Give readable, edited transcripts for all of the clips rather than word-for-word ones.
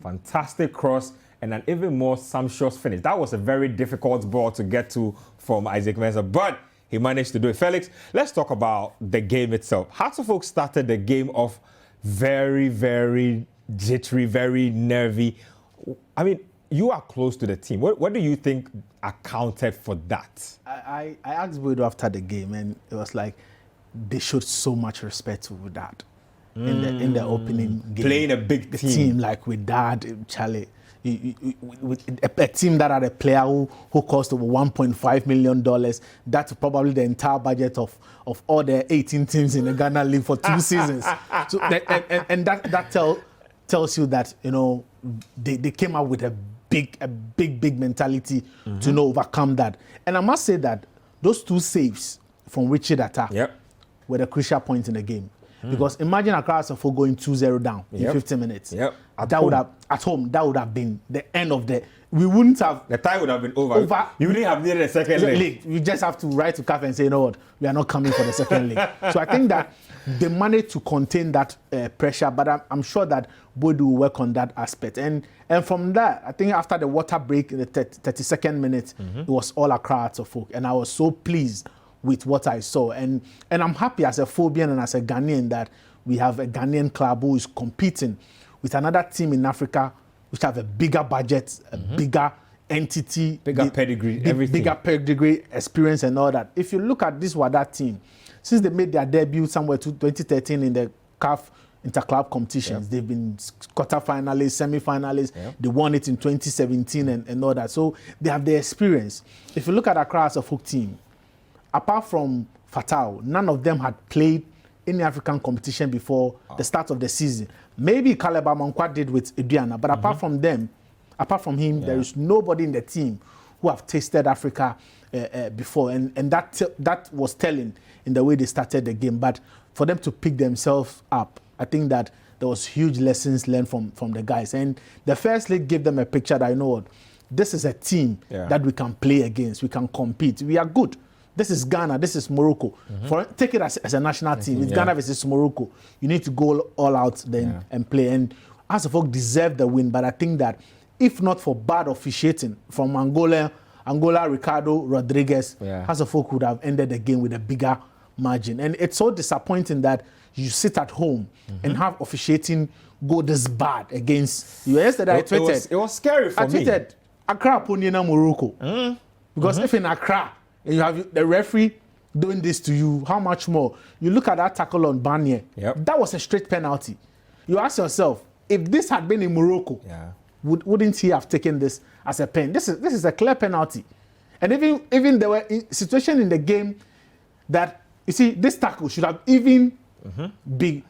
fantastic cross, and an even more sumptuous finish. That was a very difficult ball to get to from Isaac Mensah, but he managed to do it. Felix, let's talk about the game itself. Hearts of Oak started the game off very, very jittery, very nervy. I mean, you are close to the team. What do you think accounted for that? I asked Boyd after the game, and it was like they showed so much respect to Wydad in the opening game. Playing a big team like Wydad, Charlie. With a team that had a player who cost over $1.5 million. That's probably the entire budget of all the 18 teams in the Ghana League for 2 seasons. So that tells you that, you know, they came out with a big mentality to overcome that. And I must say that those 2 saves from Richard Atta were the crucial point in the game. Because imagine Accra Asafo going 2-0 down in 50 minutes. That would have been the end of the. We wouldn't have. The time would have been over. You wouldn't have needed a second leg. You just have to write to CAF and say, you know what, we are not coming for the second leg. So I think that they managed to contain that pressure, but I'm sure that Boyd will work on that aspect. And from that, I think after the water break in the 32nd minute, it was all Accra Asafo, and I was so pleased with what I saw. And I'm happy as a Phobian and as a Ghanaian that we have a Ghanaian club who is competing with another team in Africa which have a bigger budget, a bigger entity, bigger pedigree, everything. Bigger pedigree, experience and all that. If you look at this Wydad team, since they made their debut somewhere to 2013 in the CAF interclub competitions, they've been quarter-finalists, semi-finalists. They won it in 2017 and all that. So they have the experience. If you look at Accra Asafo team, apart from Fatal, none of them had played any African competition before the start of the season. Maybe Caleb Amankwa did with Ediana, but apart from him, there is nobody in the team who have tasted Africa before, and that was telling in the way they started the game. But for them to pick themselves up, I think that there was huge lessons learned from the guys. And the first league gave them a picture that, you know what, this is a team that we can play against, we can compete, we are good. This is Ghana, this is Morocco. Take it as a national team. It's Ghana versus Morocco. You need to go all out then and play. And Asafo deserved the win, but I think that if not for bad officiating from Angola Ricardo Rodriguez, Asafo could have ended the game with a bigger margin. And it's so disappointing that you sit at home and have officiating go this bad against you. Yesterday I tweeted. It was scary for me. I tweeted, Accra Poniena Morocco. Because if in Accra, and you have the referee doing this to you, how much more? You look at that tackle on Barnier. That was a straight penalty. You ask yourself, if this had been in Morocco, wouldn't he have taken this as a pen? This is a clear penalty. And even there were situations in the game that, you see, this tackle should have even be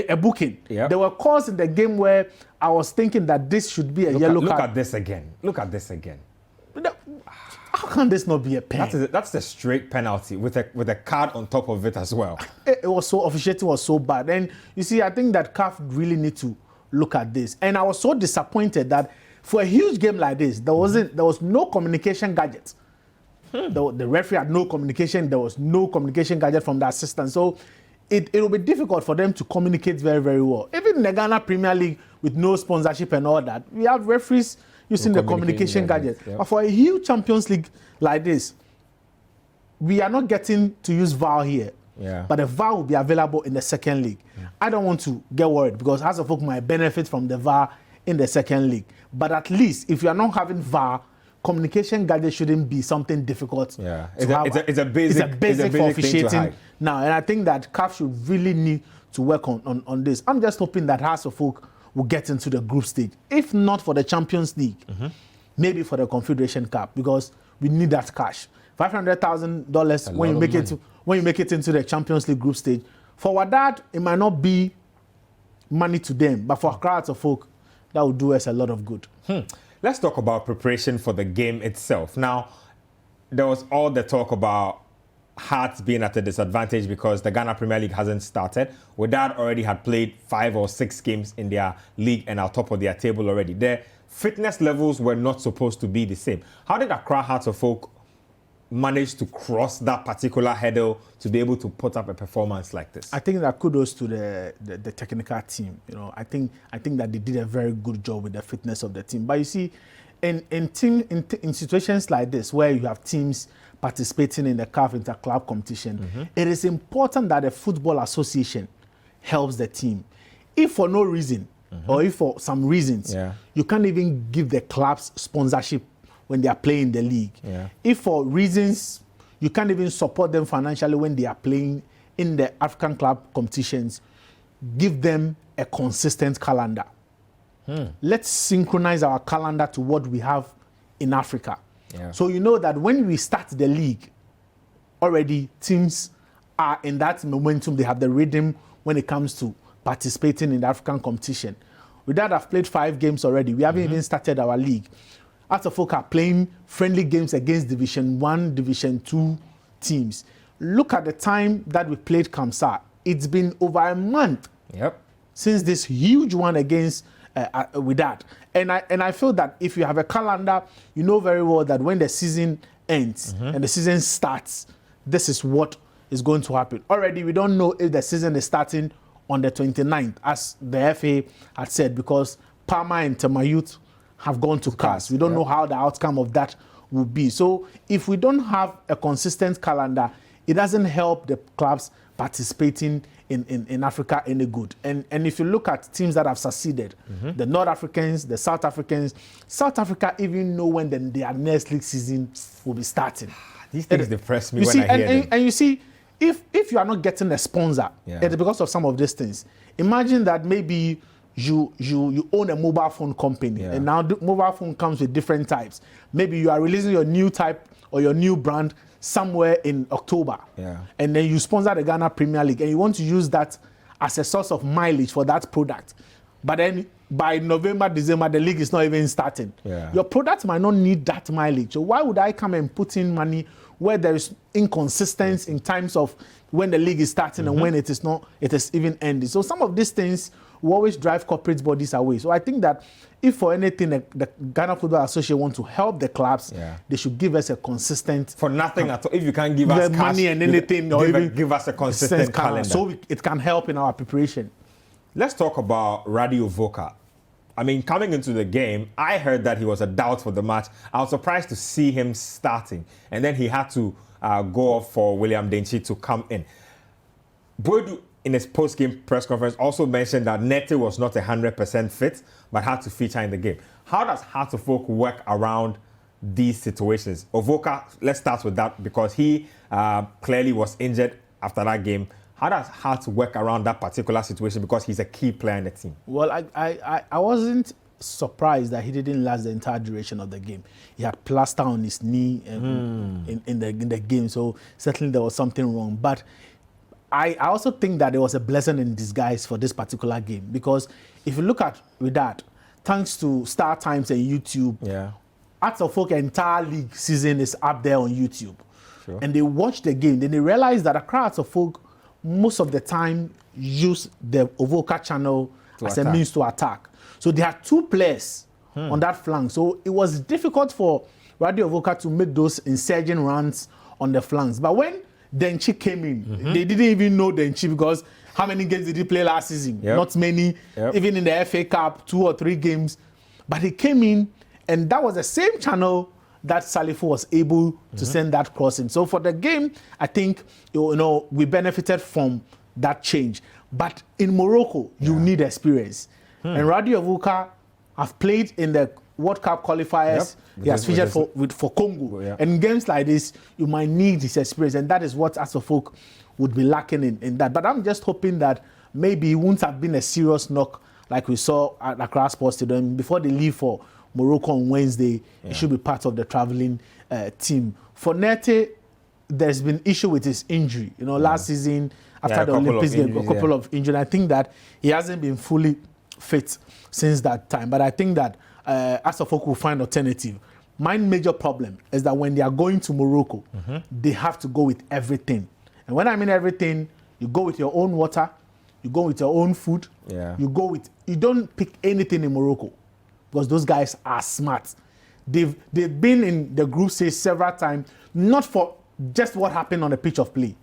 a booking. There were calls in the game where I was thinking that this should be a yellow card. Look at this again. Look at this again. How can this not be a pen? That's the straight penalty with a card on top of it as well. It was so, officiating was so bad. And you see, I think that CAF really need to look at this. And I was so disappointed that for a huge game like this, there was no communication gadget. The referee had no communication. There was no communication gadget from the assistant. So it will be difficult for them to communicate very, very well. Even in the Ghana Premier League with no sponsorship and all that, we have referees using the communication gadget. But for a huge Champions League like this, we are not getting to use VAR here. But the VAR will be available in the second league. I don't want to get worried because Asafo might benefit from the VAR in the second league. But at least if you are not having VAR, communication gadget shouldn't be something difficult. It's a basic for officiating now. And I think that CAF should really need to work on this. I'm just hoping that Asafo will get into the group stage. If not for the Champions League, maybe for the Confederation Cup, because we need that cash. $500,000 when you make it into the Champions League group stage. For Wydad, it might not be money to them, but for Accra Asafo, that will do us a lot of good. Let's talk about preparation for the game itself. Now, there was all the talk about Hearts being at a disadvantage because the Ghana Premier League hasn't started. Wydad already had played 5 or 6 games in their league and are top of their table already. Their fitness levels were not supposed to be the same. How did Accra Hearts of Folk manage to cross that particular hurdle to be able to put up a performance like this? I think that kudos to the technical team. You know, I think that they did a very good job with the fitness of the team. But you see, in situations like this where you have teams participating in the CAF Interclub competition, it is important that the Football Association helps the team. If for no reason or if for some reasons, you can't even give the clubs sponsorship when they are playing the league. If for reasons you can't even support them financially when they are playing in the African club competitions, give them a consistent calendar. Let's synchronize our calendar to what we have in Africa. So you know that when we start the league, already teams are in that momentum. They have the rhythm when it comes to participating in the African competition. Wydad have played 5 games already. We haven't even started our league. Atafolk are playing friendly games against Division 1, Division 2 teams. Look at the time that we played Kamsa. It's been over a month since this huge one against Wydad. And I feel that if you have a calendar, you know very well that when the season ends and the season starts, this is what is going to happen. Already, we don't know if the season is starting on the 29th, as the FA had said, because Parma and Temayut have gone to CAS. We don't know how the outcome of that will be. So if we don't have a consistent calendar, it doesn't help the clubs participating in Africa any good. And if you look at teams that have succeeded, the North Africans, the South Africans, South Africa even know when their next league season will be starting. These things depress me when I hear them. And you see, if you are not getting a sponsor, it's because of some of these things. Imagine that maybe you own a mobile phone company, and now the mobile phone comes with different types. Maybe you are releasing your new type or your new brand somewhere in October, and then you sponsor the Ghana Premier League, and you want to use that as a source of mileage for that product. But then by November, December, the league is not even starting. Your product might not need that mileage. So why would I come and put in money where there is inconsistency in terms of when the league is starting and when it is even ending? So some of these things will always drive corporate bodies away. So I think that if for anything the Ghana Football Association want to help the clubs, they should give us a consistent... For nothing at all. If you can't give us money cash, and anything, or even give us a consistent calendar. So it can help in our preparation. Let's talk about Radio Voka. I mean, coming into the game, I heard that he was a doubt for the match. I was surprised to see him starting. And then he had to go off for William Denchi to come in. Boadu, in his post-game press conference, also mentioned that Nete was not 100% fit, but had to feature in the game. How does Hearts of Oak work around these situations? Ovoka, let's start with that, because he clearly was injured after that game. How does Hearts work around that particular situation, because he's a key player in the team? Well, I wasn't surprised that he didn't last the entire duration of the game. He had plaster on his knee in the game, so certainly there was something wrong. But I also think that there was a blessing in disguise for this particular game, because if you look at Wydad, thanks to Star Times and YouTube, Hearts of Oak entire league season is up there on YouTube. And they watch the game, then they realize that Accra Hearts of Oak most of the time use the Ovoka channel as a means to attack. So they had 2 players on that flank. So it was difficult for Radio Ovoka to make those insurgent runs on the flanks. But when Denchi came in, they didn't even know Denchi, because how many games did he play last season? Not many. Even in the FA Cup, 2 or 3 games. But he came in, and that was the same channel that Salifu was able to send that crossing. So for the game, I think we benefited from that change. But in Morocco, you need experience. And Radio Ovoka have played in the World Cup qualifiers. He has featured for Congo. And games like this, you might need his experience. And that is what Hearts of Oak would be lacking in that. But I'm just hoping that maybe it wouldn't have been a serious knock like we saw at Accra Sports Stadium. Before they leave for Morocco on Wednesday, it should be part of the traveling team. For Nete, there's been issue with his injury. Last season, after the Olympics game, a couple of injuries. I think that he hasn't been fully fit since that time. But I think that Hearts of Oak will find alternative. My major problem is that when they are going to Morocco, they have to go with everything. And when I mean everything, you go with your own water, you go with your own food, you don't pick anything in Morocco, because those guys are smart. they've been in the group stage several times, not for just what happened on the pitch of play.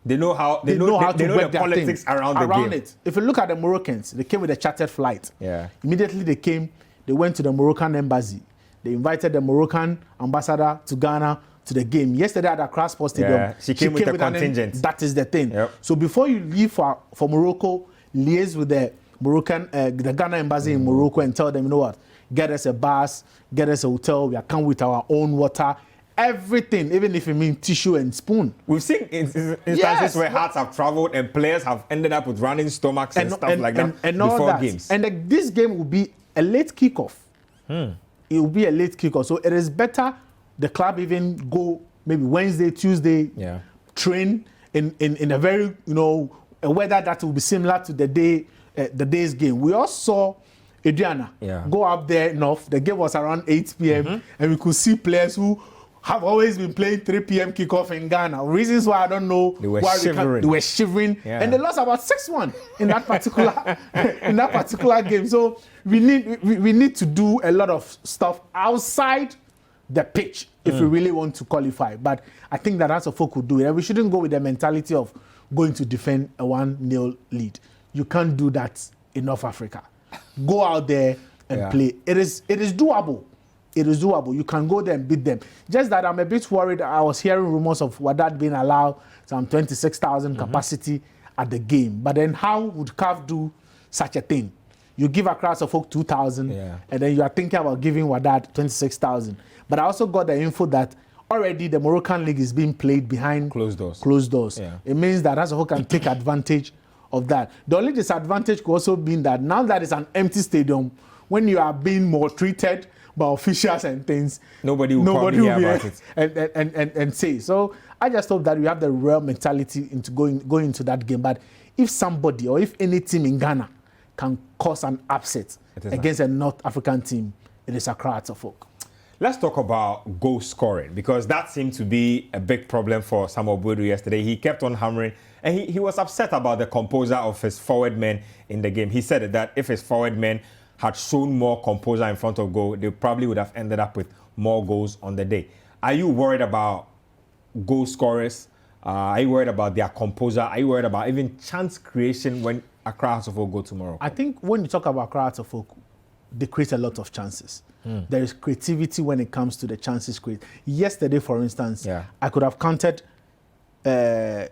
They know how they know the politics around the game. It. If you look at the Moroccans, they came with a chartered flight. Yeah. Immediately they came, they went to the Moroccan embassy. They invited the Moroccan ambassador to Ghana to the game. Yesterday at Accra Sports Stadium, yeah, she came with a contingent. That is the thing. Yep. So before you leave for Morocco, liaise with the Moroccan, the Ghana embassy in Morocco and tell them, you know what, get us a bus, get us a hotel. We are come with our own water. Everything, even if it means tissue and spoon. We've seen instances where hearts have traveled and players have ended up with running stomachs and stuff like that and before games. And this game will be a late kickoff. It will be a late kickoff. So it is better the club even go maybe Wednesday, Tuesday, train in a very, a weather that will be similar to the day's game. We all saw Adriana go up there enough. The game was around 8 p.m. And we could see players who have always been playing 3 p.m. kickoff in Ghana. Reasons why I don't know. They were shivering. They were shivering, and they lost about 6-1 in that particular game. So we need to do a lot of stuff outside the pitch if we really want to qualify. But I think that Asafo could do it, and we shouldn't go with the mentality of going to defend a 1-0 lead. You can't do that in North Africa. Go out there and play. It is doable. It is doable. You can go there and beat them. Just that I'm a bit worried. I was hearing rumors of Wydad being allowed some 26,000 capacity at the game. But then how would CAF do such a thing? You give Accra folk 2,000 and then you are thinking about giving Wydad 26,000. But I also got the info that already the Moroccan league is being played behind closed doors. Yeah. It means that Asafo can take advantage of that. The only disadvantage could also be that now that it's an empty stadium, when you are being maltreated by officials and things, nobody will hear about it and say. So I just hope that we have the real mentality into going into that game. But if somebody or if any team in Ghana can cause an upset against a North African team, it is Accra folk. Let's talk about goal scoring, because that seemed to be a big problem for Samuel Boadu yesterday. He kept on hammering, and he was upset about the composure of his forward men in the game. He said that if his forward men had shown more composure in front of goal, they probably would have ended up with more goals on the day. Are you worried about goal scorers? Are you worried about their composure? Are you worried about even chance creation when Accra Asafo go tomorrow? I think when you talk about Accra Asafo, they create a lot of chances. There is creativity when it comes to the chances created. Yesterday, for instance, I could have counted Kofi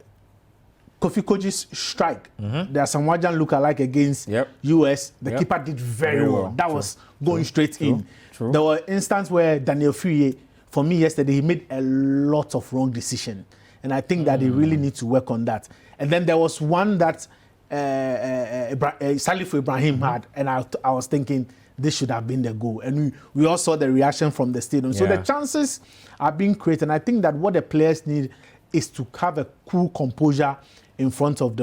Koji's strike. There are some Wajan look-alike against US. The keeper did very well. That was going straight in. There were instances where Daniel Fuye, for me yesterday, he made a lot of wrong decisions. And I think that they really need to work on that. And then there was one that Salif Ibrahim had, and I was thinking this should have been the goal. And we all saw the reaction from the stadium. So the chances are being created. And I think that what the players need is to have a cool composure in front of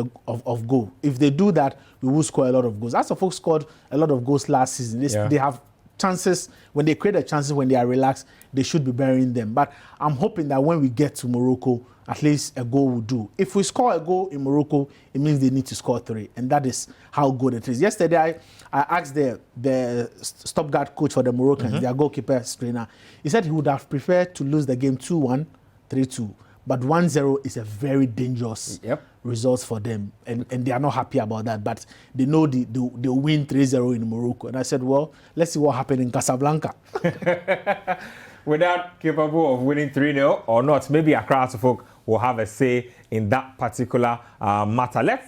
goal. If they do that, we will score a lot of goals. Asafo scored a lot of goals last season. They have chances. When they create the chances, when they are relaxed, they should be burying them. But I'm hoping that when we get to Morocco, at least a goal will do. If we score a goal in Morocco, it means they need to score 3. And that is how good it is. Yesterday, I asked the stopgard coach for the Moroccans, their goalkeeper trainer. He said he would have preferred to lose the game 2-1, 3-2. But 1-0 is a very dangerous result for them. And they are not happy about that. But they know they'll win 3-0 in Morocco. And I said, well, let's see what happened in Casablanca. Without capable of winning 3-0 or not, maybe Accra Asafo will have a say in that particular matter. Let's